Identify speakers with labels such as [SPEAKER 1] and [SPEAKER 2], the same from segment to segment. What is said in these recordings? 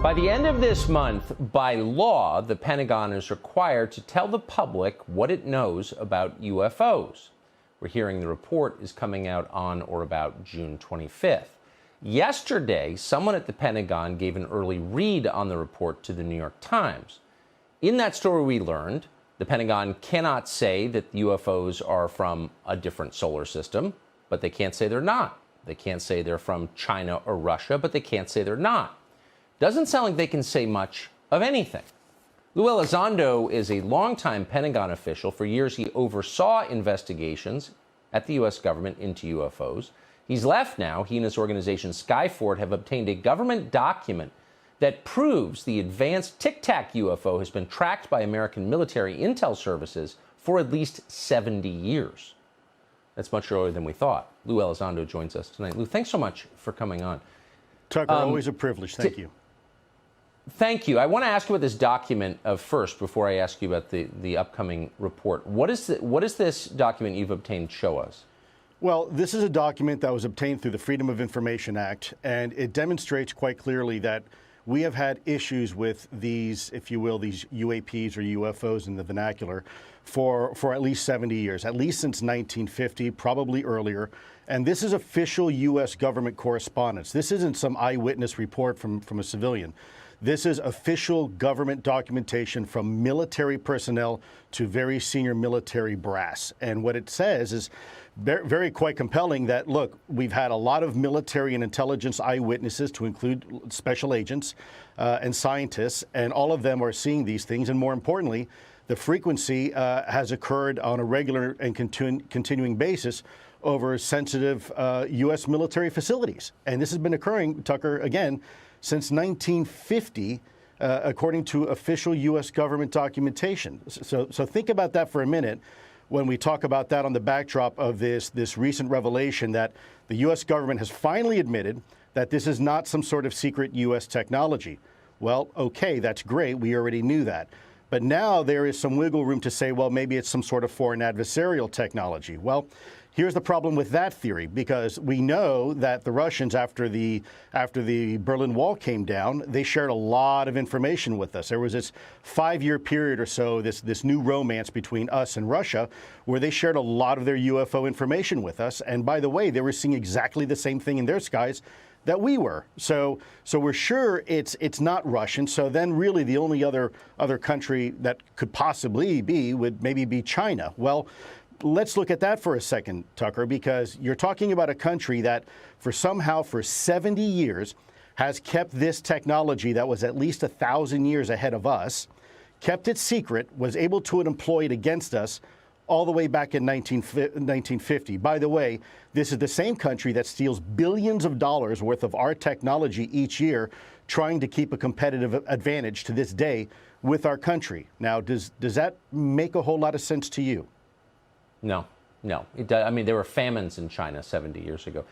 [SPEAKER 1] By the end of this month, by law, the Pentagon is required to tell the public what it knows about UFOs. We're hearing the report is coming out on or about June 25th. Yesterday, someone at the Pentagon gave an early read on the report to the New York Times. In that story, we learned the Pentagon cannot say that UFOs are from a different solar system, but they can't say they're not. They can't say they're from China or Russia, but they can't say they're not. Doesn't sound like they can say much of anything. Lou Elizondo is a longtime Pentagon official. For years, he oversaw investigations at the U.S. government into UFOs. He's left now. He and his organization Skyfort have obtained a government document that proves the advanced Tic Tac UFO has been tracked by American military intel services for at least 70 years. That's much earlier than we thought. Lou Elizondo joins us tonight. Lou, thanks so much for coming on.
[SPEAKER 2] Tucker, always a privilege. Thank you.
[SPEAKER 1] Thank you. I want to ask you about this document first before I ask you about the upcoming report. What is this document you've obtained show us?
[SPEAKER 2] Well, this is a document that was obtained through the Freedom of Information Act, and it demonstrates quite clearly that we have had issues with these, if you will, these UAPs or UFOs in the vernacular for at least 70 years, at least since 1950, probably earlier. And this is official U.S. government correspondence. This isn't some eyewitness report from a civilian. This is official government documentation from military personnel to very senior military brass. And what it says is very quite compelling that, look, we've had a lot of military and intelligence eyewitnesses, to include special agents and scientists, and all of them are seeing these things. And more importantly, the frequency has occurred on a regular and continuing basis over sensitive U.S. military facilities. And this has been occurring, Tucker, again, since 1950, according to official U.S. government documentation. So think about that for a minute when we talk about that on the backdrop of this recent revelation that the U.S. government has finally admitted that this is not some sort of secret U.S. technology. Well, okay, that's great. We already knew that. But now there is some wiggle room to say, well, maybe it's some sort of foreign adversarial technology. Well, here's the problem with that theory, because we know that the Russians, after the Berlin Wall came down, they shared a lot of information with us. There was this 5-year period or so, this new romance between us and Russia, where they shared a lot of their UFO information with us. And by the way, they were seeing exactly the same thing in their skies that we were. So we're sure it's not Russian. So then really the only other country that could possibly be would maybe be China. Well, let's look at that for a second, Tucker, because you're talking about a country that for 70 years has kept this technology that was at least 1,000 years ahead of us, kept it secret, was able to employ it against us all the way back in 1950. By the way, this is the same country that steals billions of dollars worth of our technology each year, trying to keep a competitive advantage to this day with our country. Now, does that make a whole lot of sense to you?
[SPEAKER 1] No. It does. I mean, there were famines in China 70 years ago.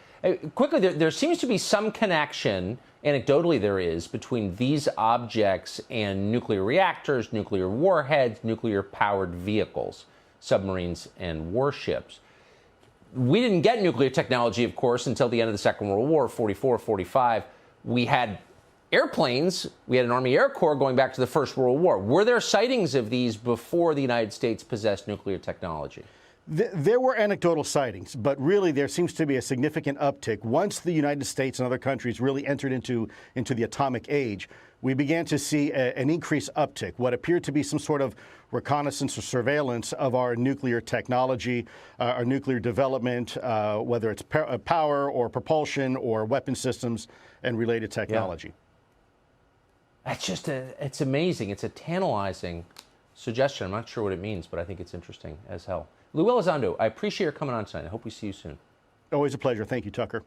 [SPEAKER 1] Quickly, there seems to be some connection, anecdotally there is, between these objects and nuclear reactors, nuclear warheads, nuclear-powered vehicles, submarines and warships. We didn't get nuclear technology, of course, until the end of the Second World War, 44, 45. We had airplanes. We had an Army Air Corps going back to the First World War. Were there sightings of these before the United States possessed nuclear technology?
[SPEAKER 2] There were anecdotal sightings, but really there seems to be a significant uptick. Once the United States and other countries really entered into the atomic age, we began to see an increased uptick, what appeared to be some sort of reconnaissance or surveillance of our nuclear technology, our nuclear development, whether it's power or propulsion or weapon systems and related technology.
[SPEAKER 1] Yeah. That's it's amazing. It's a tantalizing suggestion. I'm not sure what it means, but I think it's interesting as hell. Lou Elizondo, I appreciate your coming on tonight. I hope we see you soon.
[SPEAKER 2] Always a pleasure. Thank you, Tucker.